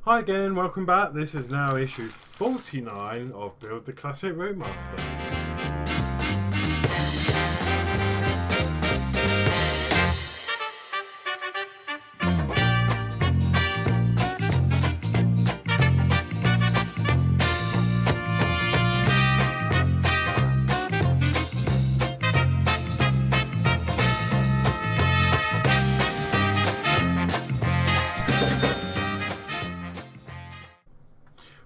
Hi again, welcome back. This is now issue 49 of Build the Classic Routemaster.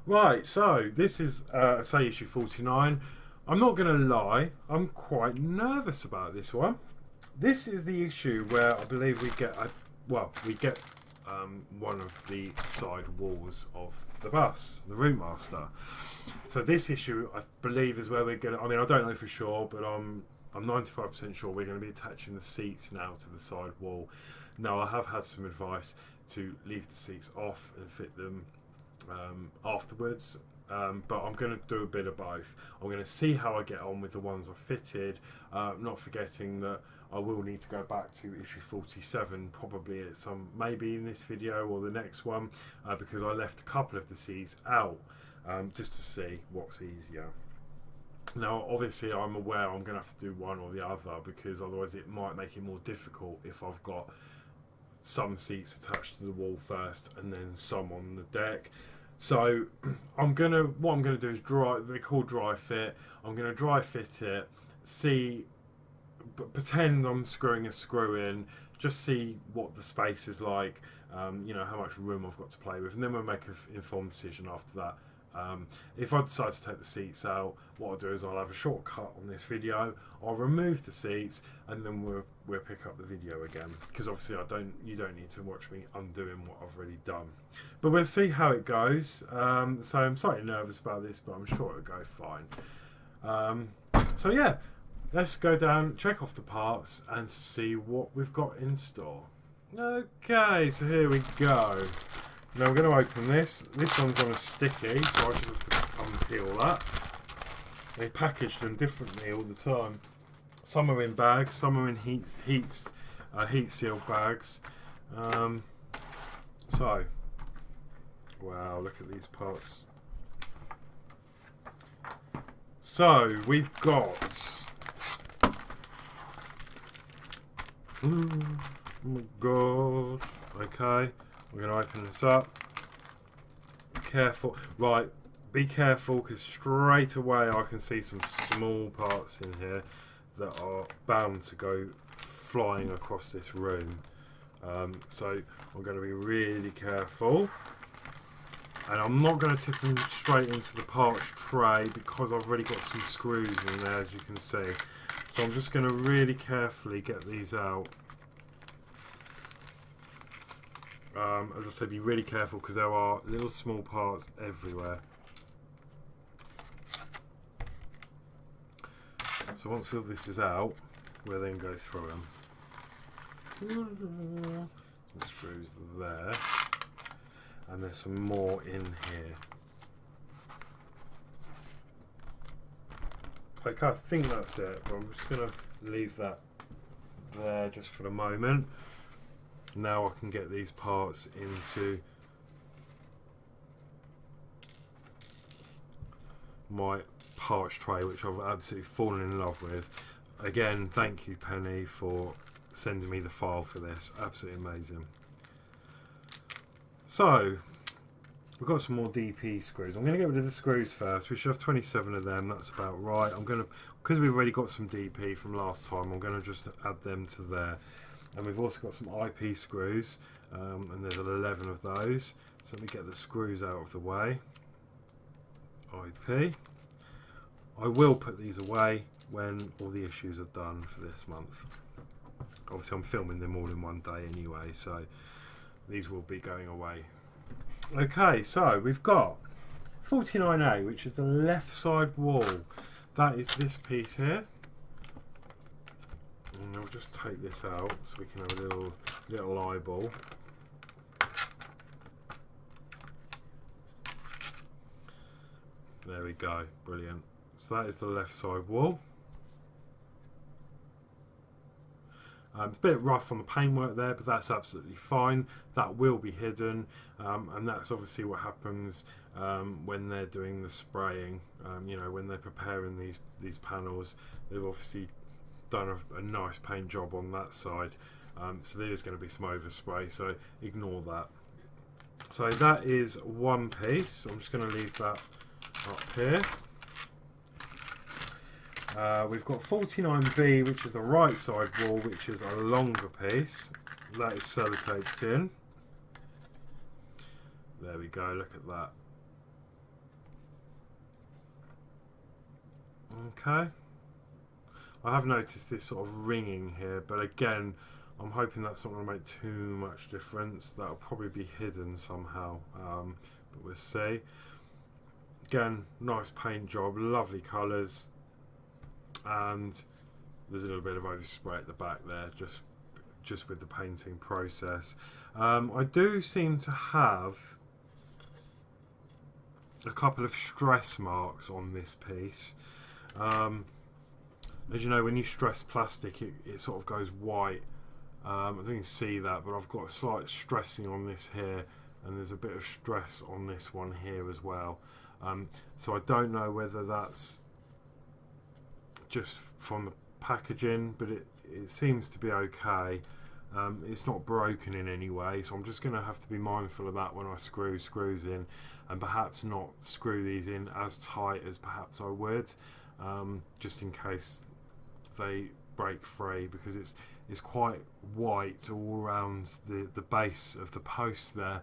Right, so this is, say, issue 49. I'm not going to lie, I'm quite nervous about this one. This is the issue where I believe we get, one of the side walls of the bus, the Routemaster. So this issue, I believe, is where we're going to, I don't know for sure, but I'm 95% sure we're going to be attaching the seats now to the side wall. Now, I have had some advice to leave the seats off and fit them afterwards, but I'm going to do a bit of both. I'm going to see how I get on with the ones I've fitted, not forgetting that I will need to go back to issue 47 probably at maybe in this video or the next one, because I left a couple of the seats out, just to see what's easier. Now obviously I'm aware I'm going to have to do one or the other, because otherwise it might make it more difficult if I've got some seats attached to the wall first and then some on the deck. So what I'm gonna do is they're called dry fit. I'm gonna dry fit it, pretend I'm screwing a screw in, just see what the space is like, how much room I've got to play with, and then we'll make an informed decision after that. If I decide to take the seats out, what I'll do is I'll have a shortcut on this video. I'll remove the seats, and then we'll pick up the video again, because obviously you don't need to watch me undoing what I've already done. But we'll see how it goes. So I'm slightly nervous about this, but I'm sure it'll go fine. So yeah, let's go down, check off the parts, and see what we've got in store. Okay, so here we go. Now we're going to open this. This one's on a sticky, so I just have to unpeel that. They package them differently all the time. Some are in bags, some are in heat sealed bags. So, wow, look at these parts. So we've got. Oh my god. Okay. We're going to open this up. Be careful. Right, be careful, because straight away I can see some small parts in here that are bound to go flying across this room. So I'm going to be really careful. And I'm not going to tip them straight into the parts tray, because I've already got some screws in there, as you can see. So I'm just going to really carefully get these out. As I said, be really careful, because there are little small parts everywhere. So once all this is out, we'll then go through them. Some screws there, and there's some more in here. Okay, I think that's it, but I'm just going to leave that there just for the moment. Now I can get these parts into my parts tray, which I've absolutely fallen in love with. Again, thank you, Penny, for sending me the file for this. Absolutely amazing. So we've got some more DP screws. I'm going to get rid of the screws first. We should have 27 of them. That's about right. Because we've already got some DP from last time, I'm going to just add them to there. And we've also got some IP screws, and there's 11 of those. So let me get the screws out of the way. IP. I will put these away when all the issues are done for this month. Obviously I'm filming them all in one day anyway, so these will be going away. Okay, so we've got 49A, which is the left side wall. That is this piece here. And I'll just take this out so we can have a little eyeball. There we go, brilliant. So that is the left side wall. It's a bit rough on the paintwork there, but that's absolutely fine. That will be hidden, and that's obviously what happens when they're doing the spraying. You know, when they're preparing these panels, they've obviously done a nice paint job on that side. So there is going to be some overspray, so ignore that. So that is one piece. I'm just going to leave that up here. We've got 49B, which is the right side wall, which is a longer piece. That is sellotaped in. There we go, look at that. Okay. I have noticed this sort of ringing here, but again, I'm hoping that's not going to make too much difference. That'll probably be hidden somehow, but we'll see. Again, nice paint job, lovely colours, and there's a little bit of overspray at the back there, just with the painting process. I do seem to have a couple of stress marks on this piece. As you know, when you stress plastic, it sort of goes white. I don't even see that, but I've got a slight stressing on this here, and there's a bit of stress on this one here as well. So I don't know whether that's just from the packaging, but it seems to be okay. It's not broken in any way, so I'm just going to have to be mindful of that when I screw screws in, and perhaps not screw these in as tight as perhaps I would, just in case they break free, because it's quite white all around the base of the post there.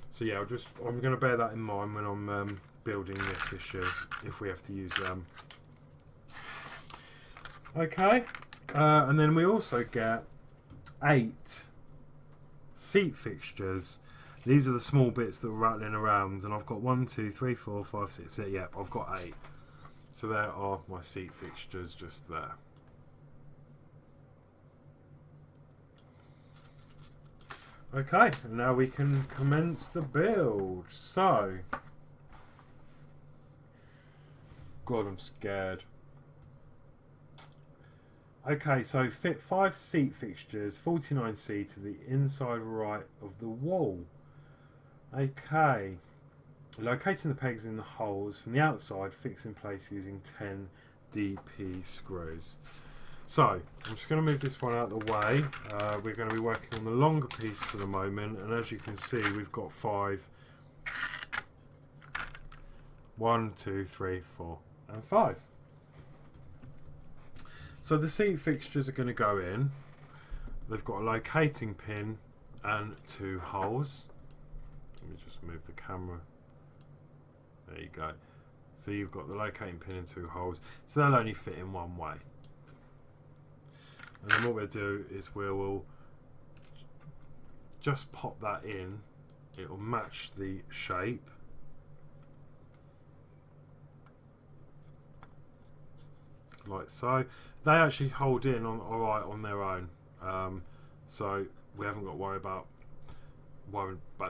So yeah, I'm going to bear that in mind when I'm building this issue, if we have to use them. Okay, and then we also get 8 seat fixtures. These are the small bits that are rattling around, and I've got 1, 2, 3, 4, 5, 6. Yeah, I've got 8. So there are my seat fixtures just there. Okay, and now we can commence the build. So, God, I'm scared. Okay, so fit 5 seat fixtures, 49C to the inside right of the wall. Okay, locating the pegs in the holes from the outside, fix in place using 10 DP screws. So, I'm just going to move this one out of the way. We're going to be working on the longer piece for the moment, and as you can see, we've got 5. 1, 2, 3, 4, and 5. So the seat fixtures are going to go in. They've got a locating pin and 2 holes. Let me just move the camera. There you go. So you've got the locating pin and 2 holes. So they'll only fit in one way. And then what we'll do is we'll just pop that in. It will match the shape. Like so. They actually hold in alright on their own, so we haven't got to worry about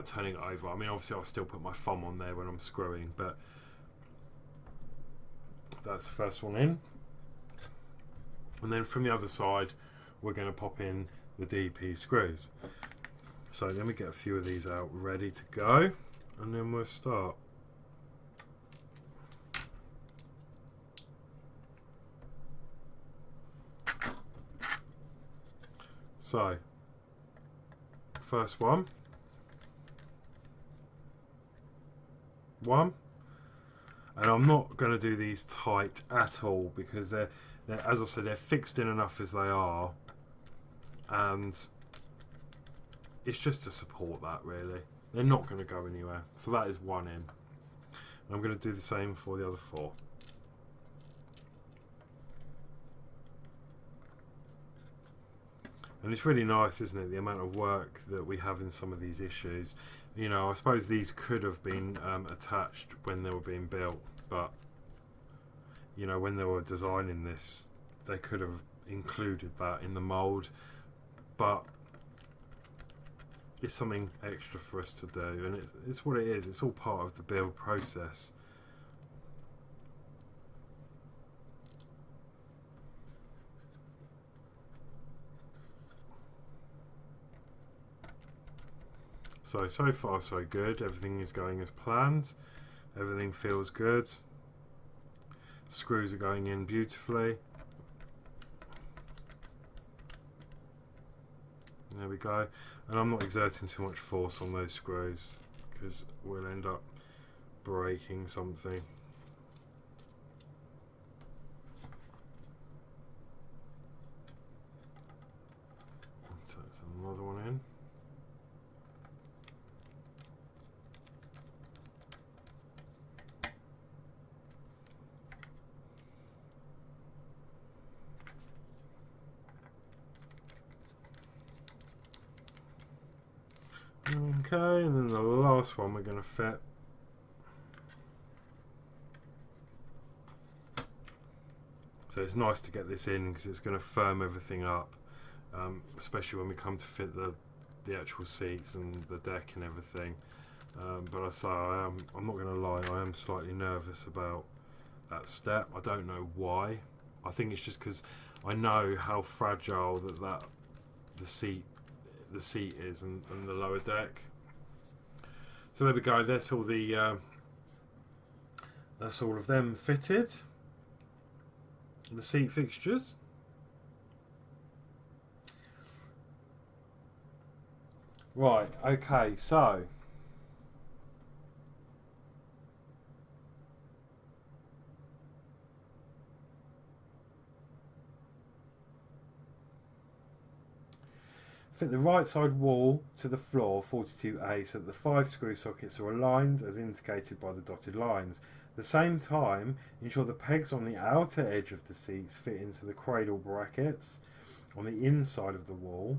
turning it over. I mean, obviously I'll still put my thumb on there when I'm screwing, but that's the first one in. And then from the other side we're going to pop in the DP screws. So let me get a few of these out ready to go, and then we'll start. So, first one, and I'm not going to do these tight at all, because they're, as I said, they're fixed in enough as they are, and it's just to support that really. They're not going to go anywhere. So that is one in. And I'm going to do the same for the other 4. And it's really nice, isn't it, the amount of work that we have in some of these issues. You know, I suppose these could have been attached when they were being built, but, you know, when they were designing this, they could have included that in the mould, but it's something extra for us to do, and it's what it is. It's all part of the build process. So far so good. Everything is going as planned. Everything feels good. Screws are going in beautifully. There we go. And I'm not exerting too much force on those screws because we'll end up breaking something. So that's another one in. Okay, and then the last one we're going to fit. So it's nice to get this in because it's going to firm everything up, especially when we come to fit the actual seats and the deck and everything. But I say I'm not going to lie, I am slightly nervous about that step. I don't know why. I think it's just because I know how fragile the seat is and the lower deck. So there we go. That's all that's all of them fitted. The seat fixtures. Right. Okay. So fit the right side wall to the floor 42A so that the 5 screw sockets are aligned as indicated by the dotted lines. At the same time, ensure the pegs on the outer edge of the seats fit into the cradle brackets on the inside of the wall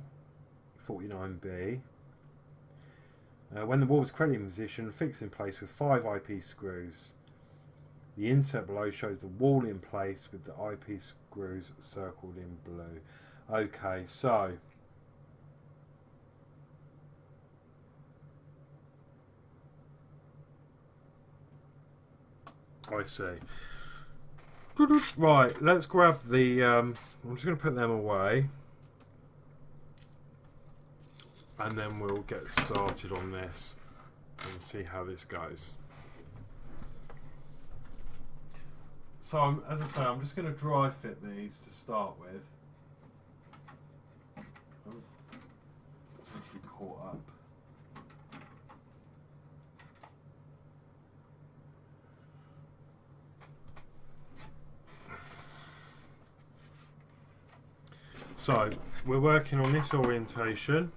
49B. When the wall is cradle in position, fix in place with 5 IP screws. The inset below shows the wall in place with the IP screws circled in blue. Okay, so I see. Right, let's grab the... I'm just going to put them away. And then we'll get started on this and see how this goes. So, as I say, I'm just going to dry fit these to start with. Oh, seems to be caught up. So we're working on this orientation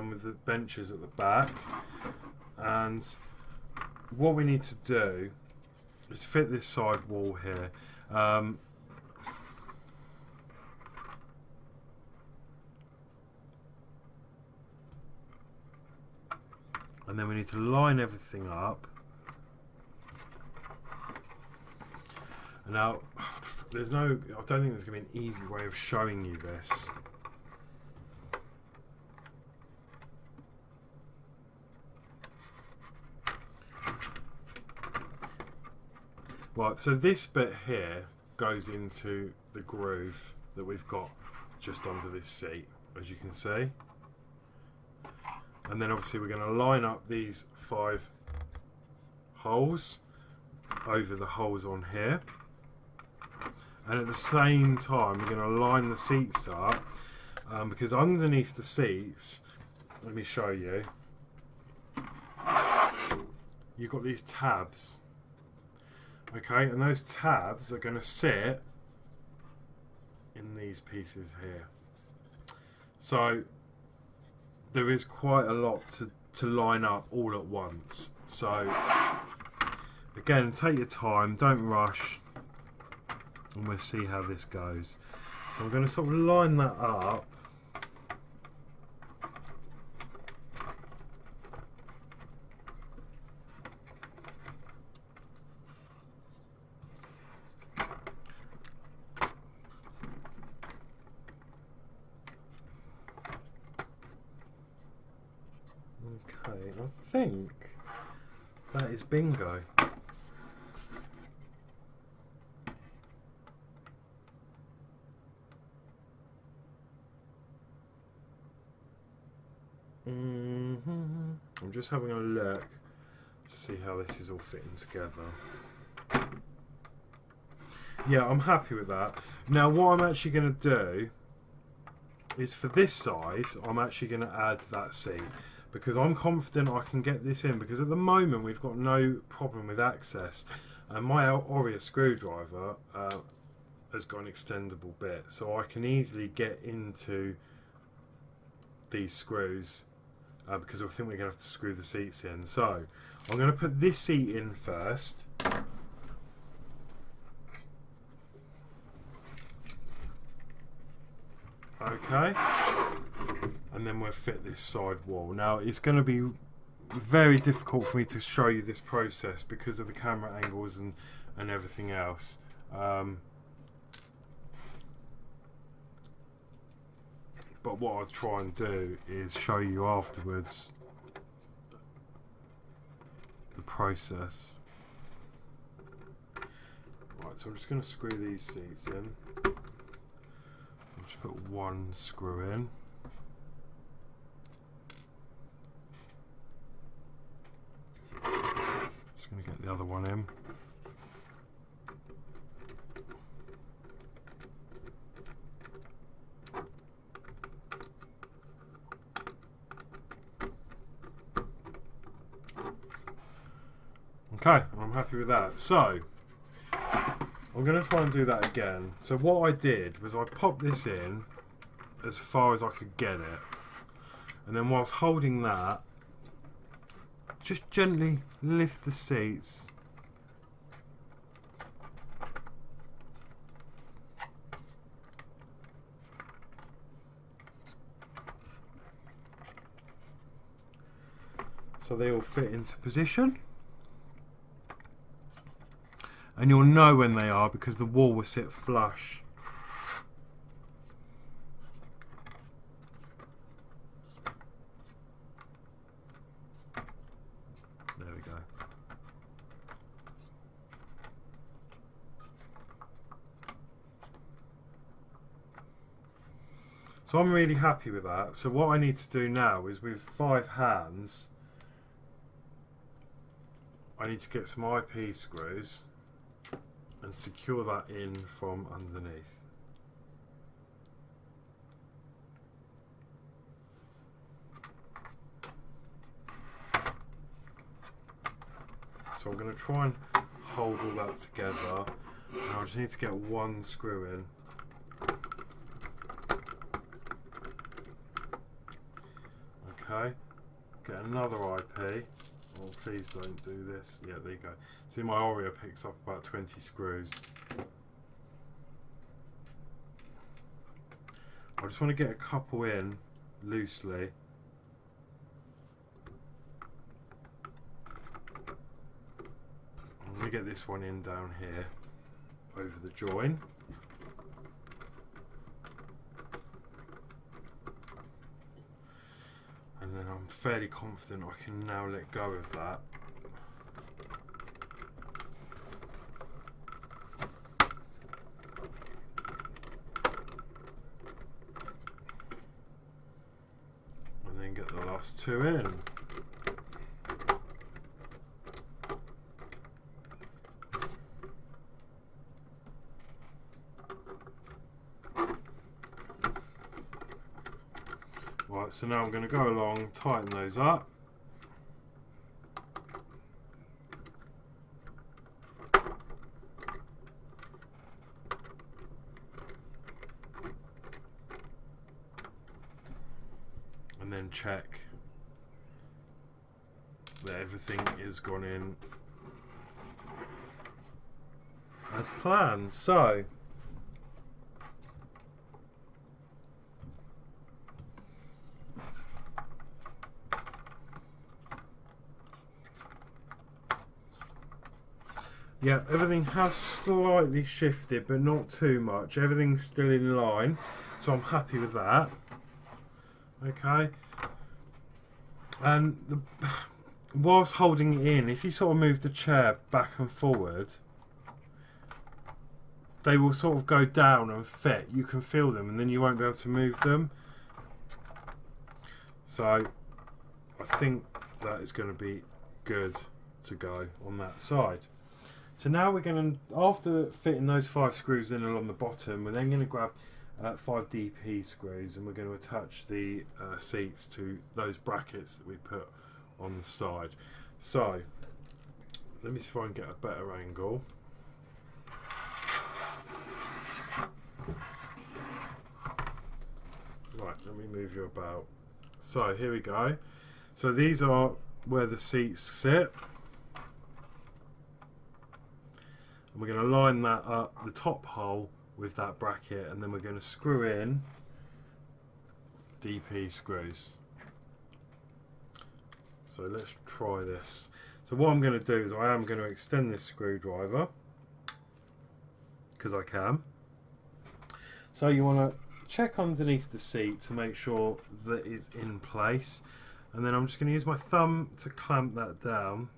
with the benches at the back, and what we need to do is fit this side wall here. And then we need to line everything up. Now, I don't think there's going to be an easy way of showing you this. Right, so this bit here goes into the groove that we've got just under this seat, as you can see. And then obviously we're going to line up these 5 holes over the holes on here. And at the same time, we're going to line the seats up because underneath the seats, let me show you, you've got these tabs. Okay, and those tabs are going to sit in these pieces here. So there is quite a lot to line up all at once. So again, take your time, don't rush. And we'll see how this goes. So I'm going to sort of line that up. Okay, I think that is bingo. I'm just having a look to see how this is all fitting together. Yeah, I'm happy with that. Now what I'm actually going to do is for this side, I'm actually going to add that seat because I'm confident I can get this in, because at the moment we've got no problem with access, and my Oria screwdriver has got an extendable bit, so I can easily get into these screws because I think we're going to have to screw the seats in. So I'm going to put this seat in first. Okay, and then we'll fit this side wall. Now it's going to be very difficult for me to show you this process because of the camera angles and everything else. But what I'll try and do is show you afterwards the process. Right, so I'm just going to screw these seats in. I'll just put one screw in. Just going to get the other one in. Okay, and I'm happy with that. So I'm going to try and do that again. So what I did was I popped this in as far as I could get it, and then whilst holding that, just gently lift the seats . So they all fit into position. And you'll know when they are because the wall will sit flush. There we go. So I'm really happy with that. So what I need to do now is with 5 hands, I need to get some IP screws and secure that in from underneath. So I'm going to try and hold all that together, and I just need to get one screw in. Okay, get another IP. Oh, please don't do this. Yeah, there you go. See, my Oreo picks up about 20 screws. I just want to get a couple in loosely. I'm going to get this one in down here over the join. And then I'm fairly confident I can now let go of that. And then get the last 2 in. Right, so now I'm going to go along, tighten those up. And then check that everything is gone in as planned. So yeah, everything has slightly shifted, but not too much. Everything's still in line, so I'm happy with that. Okay. And whilst holding it in, if you sort of move the chair back and forward, they will sort of go down and fit. You can feel them, and then you won't be able to move them. So I think that is going to be good to go on that side. So now we're going to, after fitting those 5 screws in along the bottom, we're then going to grab 5 DP screws and we're going to attach the seats to those brackets that we put on the side. So let me see if I can get a better angle. Right, let me move you about. So here we go. So these are where the seats sit. And we're going to line that up, the top hole, with that bracket, and then we're going to screw in DP screws. So let's try this. So what I'm going to do is I am going to extend this screwdriver, because I can. So you want to check underneath the seat to make sure that it's in place, and then I'm just going to use my thumb to clamp that down.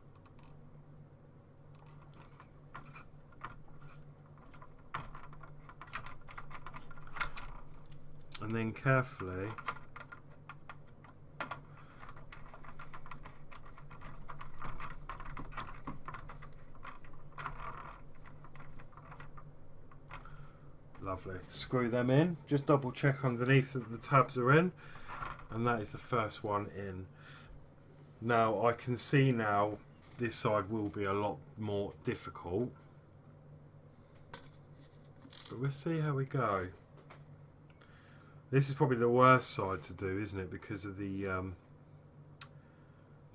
And then carefully lovely, screw them in, just double check underneath that the tabs are in, and that is the first one in. Now I can see now this side will be a lot more difficult, but we'll see how we go. This is probably the worst side to do, isn't it, because of the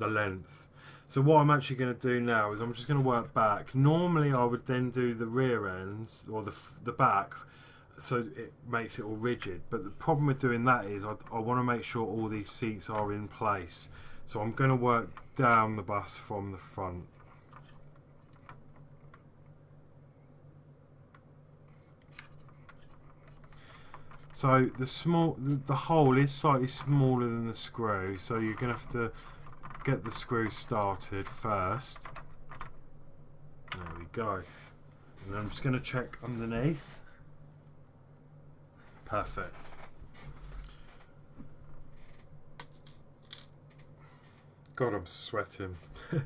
length. So what I'm actually going to do now is I'm just going to work back. Normally I would then do the rear ends, or the back, so it makes it all rigid. But the problem with doing that is I want to make sure all these seats are in place. So I'm going to work down the bus from the front. So the hole is slightly smaller than the screw, so you're going to have to get the screw started first. There we go. And I'm just going to check underneath. Perfect. God, I'm sweating. There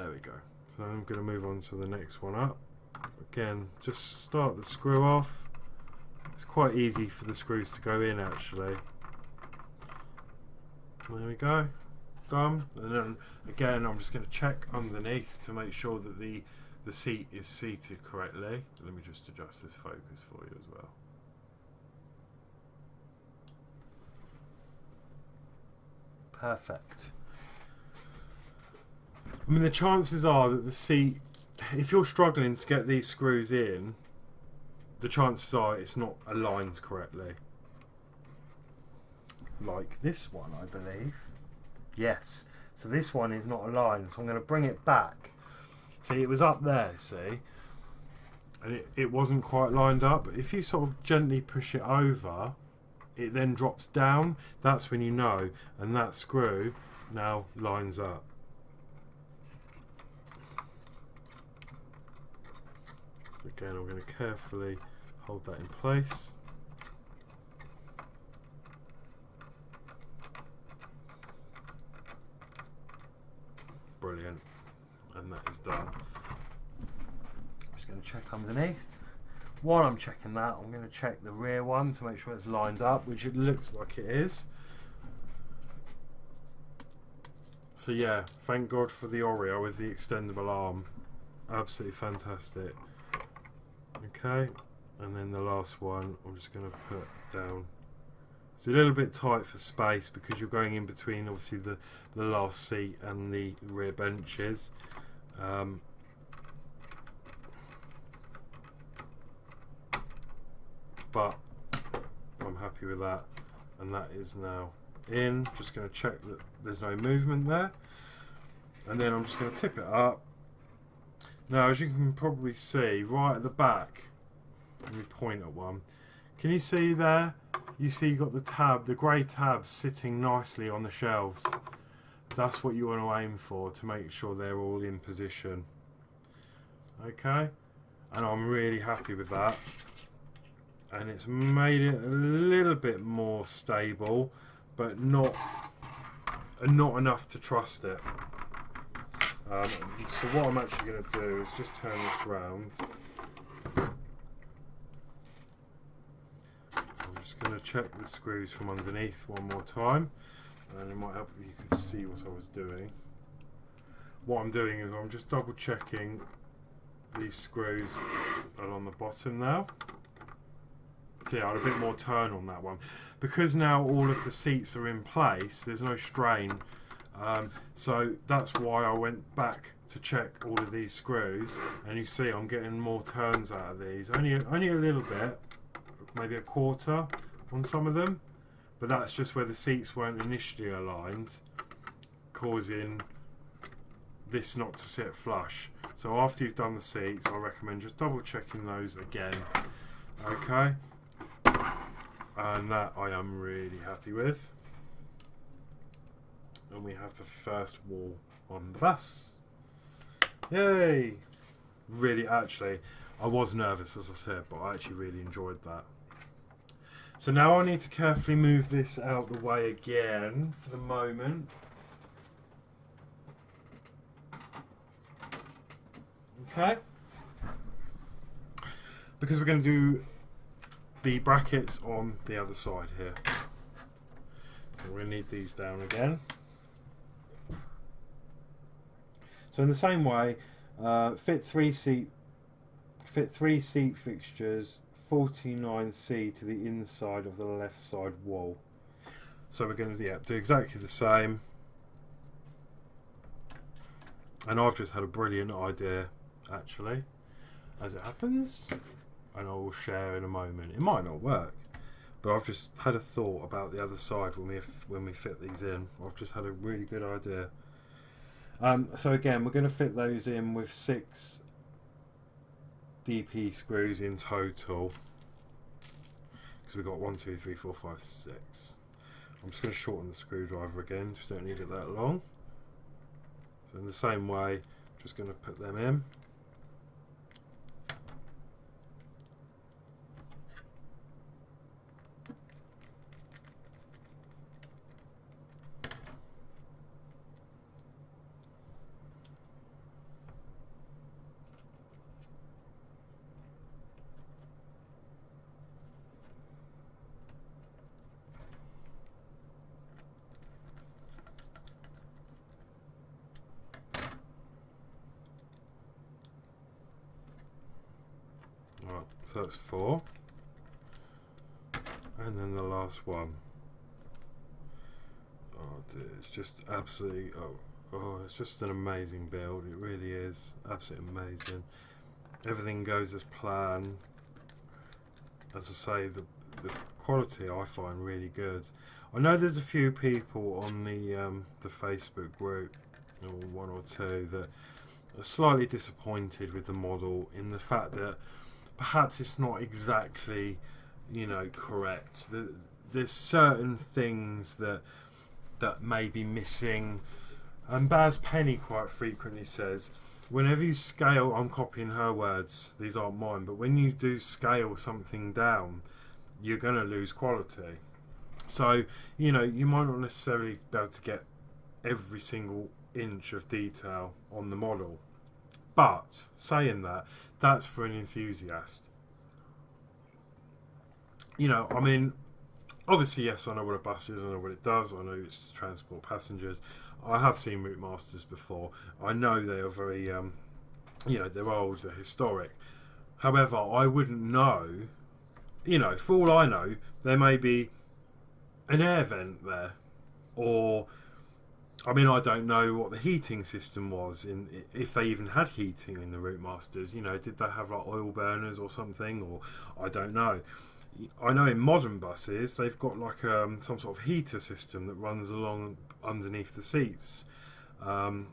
we go. So I'm going to move on to the next one up. Again, just start the screw off. It's quite easy for the screws to go in actually. There we go, done. And then again I'm just going to check underneath to make sure that the seat is seated correctly. Let me just adjust this focus for you as well. Perfect. I mean, the chances are that the seat, if you're struggling to get these screws in, the chances are it's not aligned correctly. Like this one, I believe. Yes. So this one is not aligned, so I'm going to bring it back. See, it was up there, see? And it wasn't quite lined up. But if you sort of gently push it over, it then drops down. That's when you know. And that screw now lines up. So again, I'm going to carefully hold that in place. Brilliant. And that is done. I'm just going to check underneath. While I'm checking that, I'm going to check the rear one to make sure it's lined up, which it looks like it is. So yeah, thank God for the Oreo with the extendable arm. Absolutely fantastic. Okay, and then the last one I'm just going to put down. It's a little bit tight for space because you're going in between obviously the last seat and the rear benches. But I'm happy with that, and that is now in. Just going to check that there's no movement there, and then I'm just going to tip it up. Now, as you can probably see right at the back, let me point at one. Can you see there? You see you've got the tab, the grey tabs sitting nicely on the shelves. That's what you want to aim for, to make sure they're all in position. Okay, and I'm really happy with that. And it's made it a little bit more stable, but not and not enough to trust it. So what I'm actually going to do is just turn this round. I'm just going to check the screws from underneath one more time, and it might help if you could see what I was doing. What I'm doing is I'm just double checking these screws along the bottom now. So yeah, I had a bit more turn on that one. Because now all of the seats are in place, there's no strain. So that's why I went back to check all of these screws, and you see I'm getting more turns out of these. Only a little bit, maybe a quarter on some of them, but that's just where the seats weren't initially aligned, causing this not to sit flush. So after you've done the seats, I recommend just double checking those again. Okay, and that I am really happy with. And we have the first wall on the bus. Yay! Really, actually, I was nervous, as I said, but I actually really enjoyed that. So now I need to carefully move this out the way again for the moment. Okay? Because we're going to do the brackets on the other side here. So we're going to need these down again. So in the same way, fit three seat fixtures 49C to the inside of the left side wall. So we're going to do exactly the same. And I've just had a brilliant idea, actually, as it happens, and I will share in a moment. It might not work, but I've just had a thought about the other side when we fit these in. I've just had a really good idea. So again, we're going to fit those in with 6 DP screws in total, because we've got 1, 2, 3, 4, 5, 6. I'm just going to shorten the screwdriver again, because we don't need it that long. So in the same way, I'm just going to put them in. Right, so that's 4, and then the last one. Oh dear, it's just absolutely, it's just an amazing build. It really is absolutely amazing. Everything goes as planned. As I say, the quality I find really good. I know there's a few people on the Facebook group, or 1 or 2, that are slightly disappointed with the model, in the fact that perhaps it's not exactly, correct. There's certain things that may be missing. And Baz Penny quite frequently says, whenever you scale, I'm copying her words, these aren't mine, but when you do scale something down, you're going to lose quality. So, you might not necessarily be able to get every single inch of detail on the model. But, saying that, that's for an enthusiast. Obviously, yes, I know what a bus is, I know what it does, I know it's to transport passengers. I have seen Routmasters before. I know they are very, they're old, they're historic. However, I wouldn't know, for all I know, there may be an air vent there, or I don't know what the heating system was, if they even had heating in the Routmasters. Did they have like oil burners or something, or I don't know. I know in modern buses they've got like some sort of heater system that runs along underneath the seats, and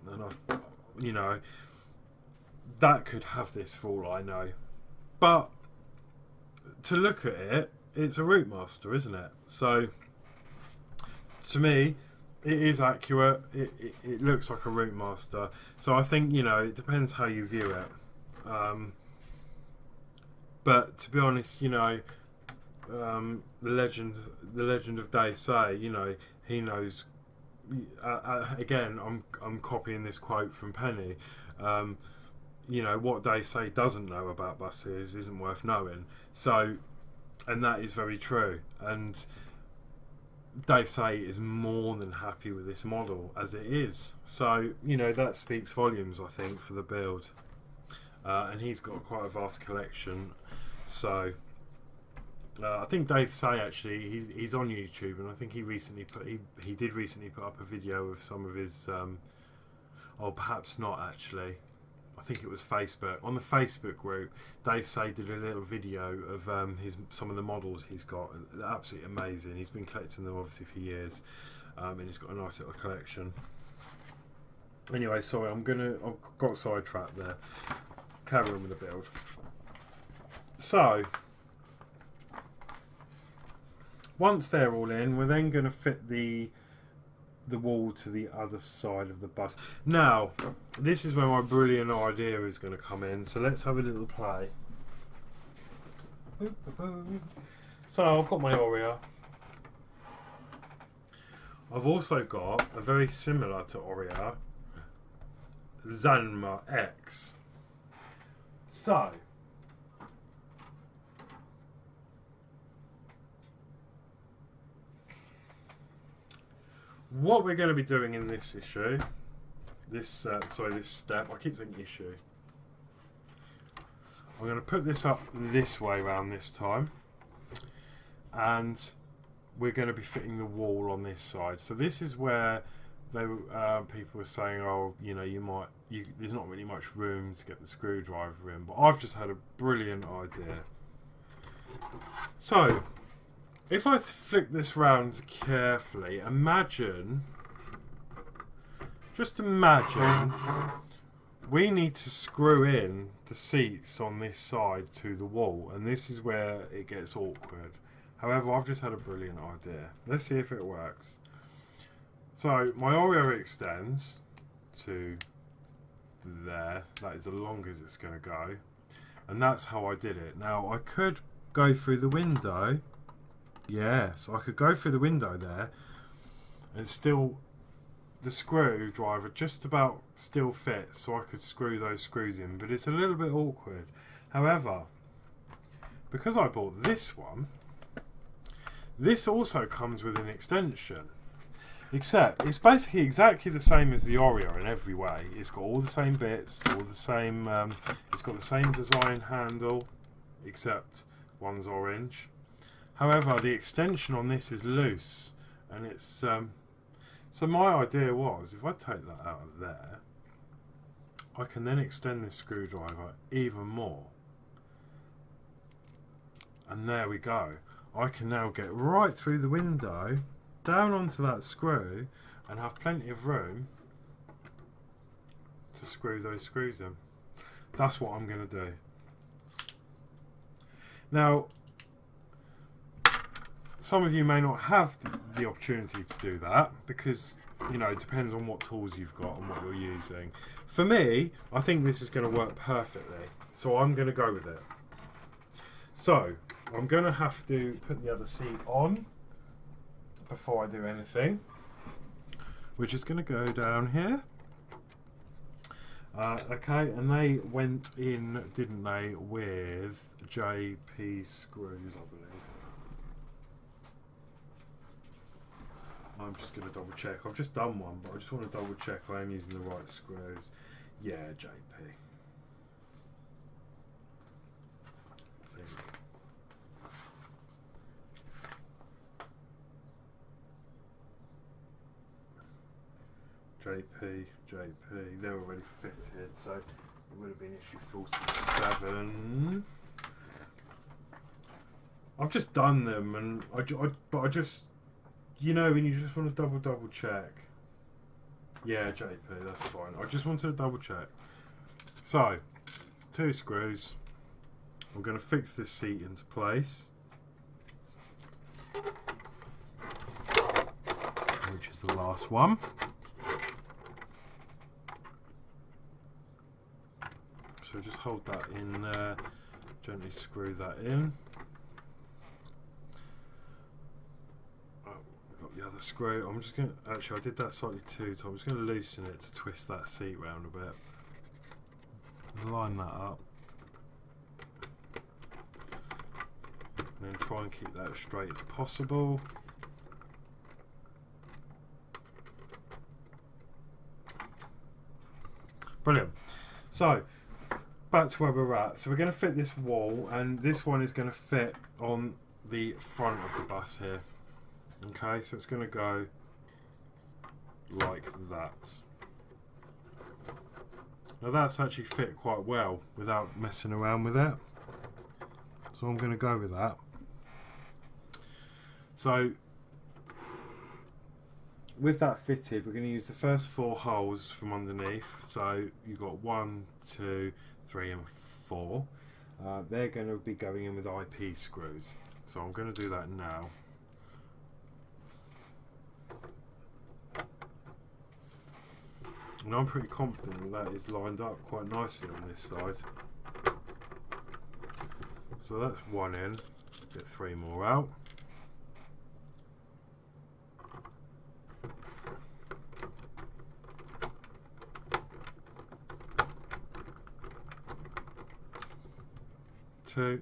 that could have this for all I know. But to look at it, it's a Routemaster, isn't it? So to me, it is accurate. It looks like a Routemaster. So I think, it depends how you view it. But to be honest, the legend of Dave Say, he knows again, I'm copying this quote from Penny. You know, what Dave Say doesn't know about buses isn't worth knowing. So, and that is very true. And Dave Say is more than happy with this model as it is. So, you know, that speaks volumes, I think, for the build. And he's got quite a vast collection. So, I think Dave Say actually, he's on YouTube, and I think he did recently put up a video of some of his. Or perhaps not actually. I think it was Facebook. On the Facebook group, Dave Say did a little video of some of the models he's got. They're absolutely amazing. He's been collecting them obviously for years, and he's got a nice little collection. Anyway, sorry, I've got sidetracked there. Carry on with the build. So, once they're all in, we're then going to fit the wall to the other side of the bus. Now, this is where my brilliant idea is going to come in. So let's have a little play. So I've got my Oria. I've also got a very similar to Oria, Zanma X. So what we're going to be doing in this issue, this step, I keep saying issue. I'm going to put this up this way round this time, and we're going to be fitting the wall on this side. So this is where people were saying, oh, you know, there's not really much room to get the screwdriver in, but I've just had a brilliant idea. So, if I flick this round carefully, just imagine, we need to screw in the seats on this side to the wall, and this is where it gets awkward. However, I've just had a brilliant idea. Let's see if it works. So, my Oreo extends to there. That is the longest it's going to go. And that's how I did it. Now, I could go through the window. Yes, I could go through the window there, and still the screwdriver just about still fits, so I could screw those screws in, but it's a little bit awkward. However, because I bought this one, this also comes with an extension, except it's basically exactly the same as the Oreo in every way. It's got all the same bits, all the same. It's got the same design handle, except one's orange. However, the extension on this is loose, and it's so my idea was, if I take that out of there, I can then extend this screwdriver even more, and there we go. I can now get right through the window, down onto that screw, and have plenty of room to screw those screws in. That's what I'm going to do. Now, some of you may not have the opportunity to do that because, you know, it depends on what tools you've got and what you're using. For me, I think this is going to work perfectly, so I'm going to go with it. So, I'm going to have to put the other seat on before I do anything, which is going to go down here. Okay, and they went in, didn't they, with JP screws, I believe. I'm just going to double check. I've just done one, but I just want to double check I am using the right screws. Yeah, JP. I think. JP. They're already fitted, so it would have been issue 47. I've just done them, and I just, you know, when you just want to double check. Yeah, JP, that's fine. I just wanted to double check. So, 2 screws. I'm going to fix this seat into place, which is the last one. So just hold that in there, gently screw that in. Oh, we've got the the screw. I'm just going to, actually I did that slightly too tight. I'm just going to loosen it to twist that seat round a bit. Line that up. And then try and keep that as straight as possible. Brilliant. So, back to where we're at. So we're going to fit this wall, and this one is going to fit on the front of the bus here. Okay, so it's going to go like that. Now that's actually fit quite well without messing around with it. So I'm going to go with that. So with that fitted, we're going to use the first 4 holes from underneath. So you've got 1, 2, 3 and 4. They're going to be going in with IP screws. So I'm going to do that now. And I'm pretty confident that is lined up quite nicely on this side. So that's 1 in. Get 3 more out. Two.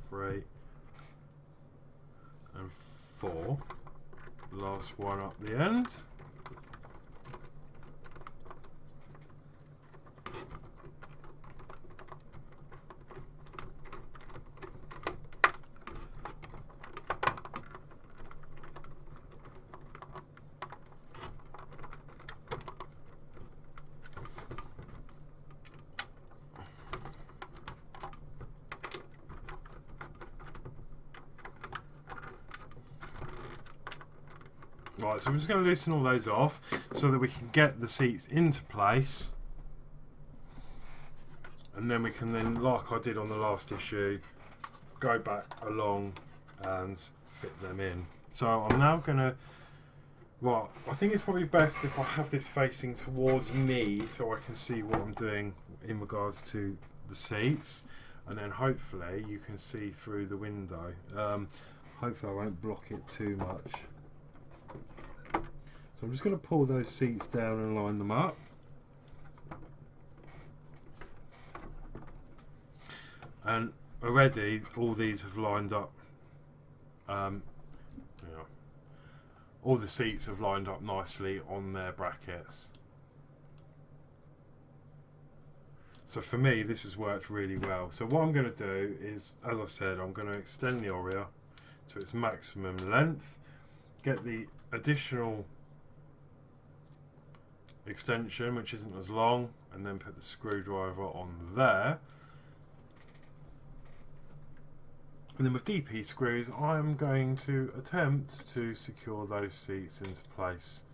3 and 4. Last one up the end. Right, so I'm just going to loosen all those off so that we can get the seats into place, and then we can then, like I did on the last issue, go back along and fit them in. So I'm now going to, right, I think it's probably best if I have this facing towards me so I can see what I'm doing in regards to the seats, and then hopefully you can see through the window. Hopefully I won't block it too much. So I'm just going to pull those seats down and line them up. And already all these have lined up. All the seats have lined up nicely on their brackets. So for me this has worked really well. So what I'm going to do is, as I said, I'm going to extend the Oria to its maximum length, get the additional extension which isn't as long, and then put the screwdriver on there. And then with DP screws I'm going to attempt to secure those seats into place.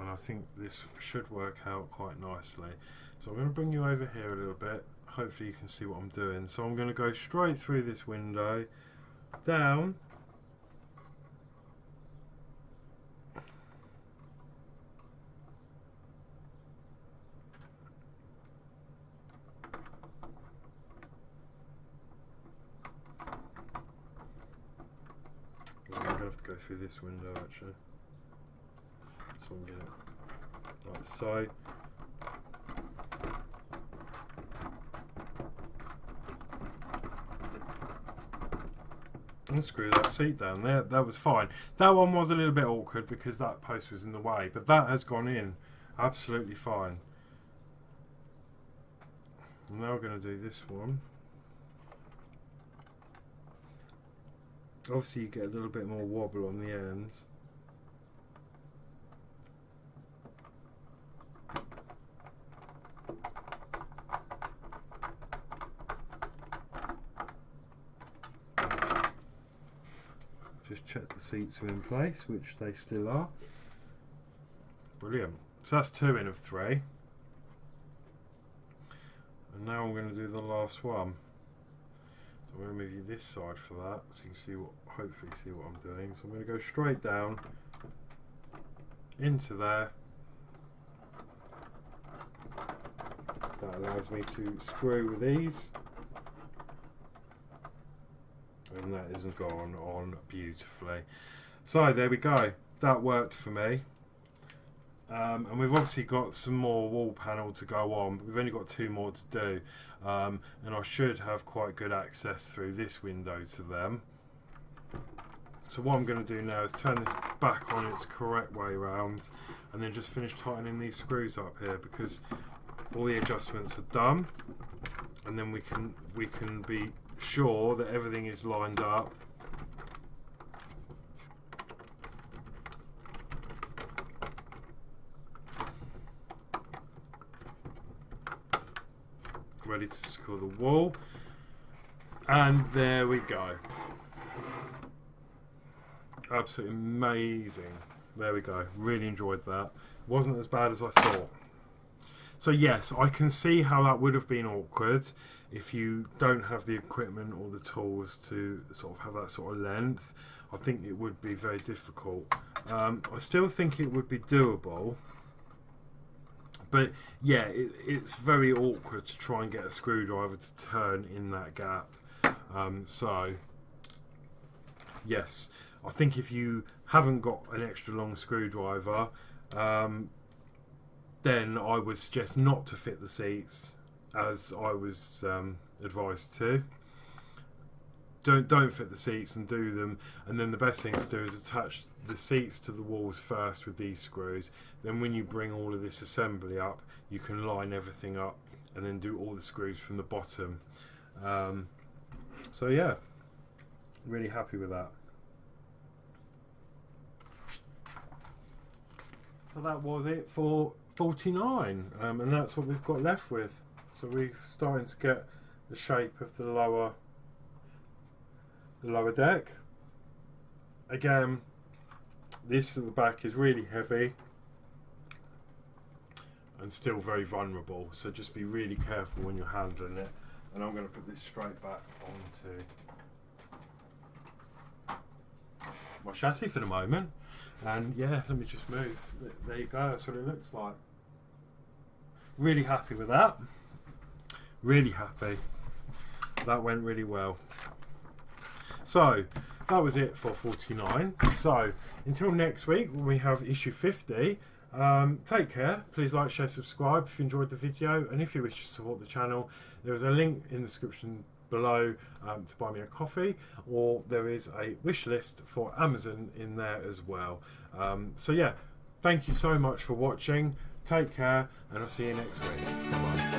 And I think this should work out quite nicely. So I'm going to bring you over here a little bit. Hopefully you can see what I'm doing. So I'm going to go straight through this window, down, I'm going to have to go through this window actually. So I'm going to, like so. And screw that seat down there. That was fine. That one was a little bit awkward because that post was in the way, but that has gone in absolutely fine. I'm now going to do this one. Obviously you get a little bit more wobble on the ends. Just check the seats are in place, which they still are. Brilliant. So that's 2 in of 3. And now I'm going to do the last one. So I'm going to move you this side for that, so you can see what, hopefully see what I'm doing. So I'm going to go straight down, into there. That allows me to screw with ease. And that isn't gone on beautifully. So there we go. That worked for me. And we've obviously got some more wall panel to go on, but we've only got 2 more to do. And I should have quite good access through this window to them. So what I'm going to do now is turn this back on its correct way round, and then just finish tightening these screws up here, because all the adjustments are done, and then we can be sure that everything is lined up. Ready to secure the wall, and there we go. Absolutely amazing. There we go. Really enjoyed that. Wasn't as bad as I thought. So yes, I can see how that would have been awkward if you don't have the equipment or the tools to sort of have that sort of length. I think it would be very difficult. I still think it would be doable. But yeah, it's very awkward to try and get a screwdriver to turn in that gap. So yes, I think if you haven't got an extra long screwdriver, then I would suggest not to fit the seats, as I was advised to. Don't fit the seats and do them. And then the best thing to do is attach the seats to the walls first with these screws. Then when you bring all of this assembly up, you can line everything up and then do all the screws from the bottom. So yeah, really happy with that. So that was it for 49, and that's what we've got left with. So we're starting to get the shape of the lower deck. Again, this at the back is really heavy and still very vulnerable, so just be really careful when you're handling it. And I'm going to put this straight back onto my chassis for the moment. And yeah, let me just move. There you go, that's what it looks like. Really happy with that. Really happy. That went really well. So that was it for 49. So until next week when we have issue 50, take care. Please like, share, subscribe if you enjoyed the video, and if you wish to support the channel, there is a link in the description below to buy me a coffee, or there is a wish list for Amazon in there as well. So yeah, thank you so much for watching. Take care, and I'll see you next week. Bye.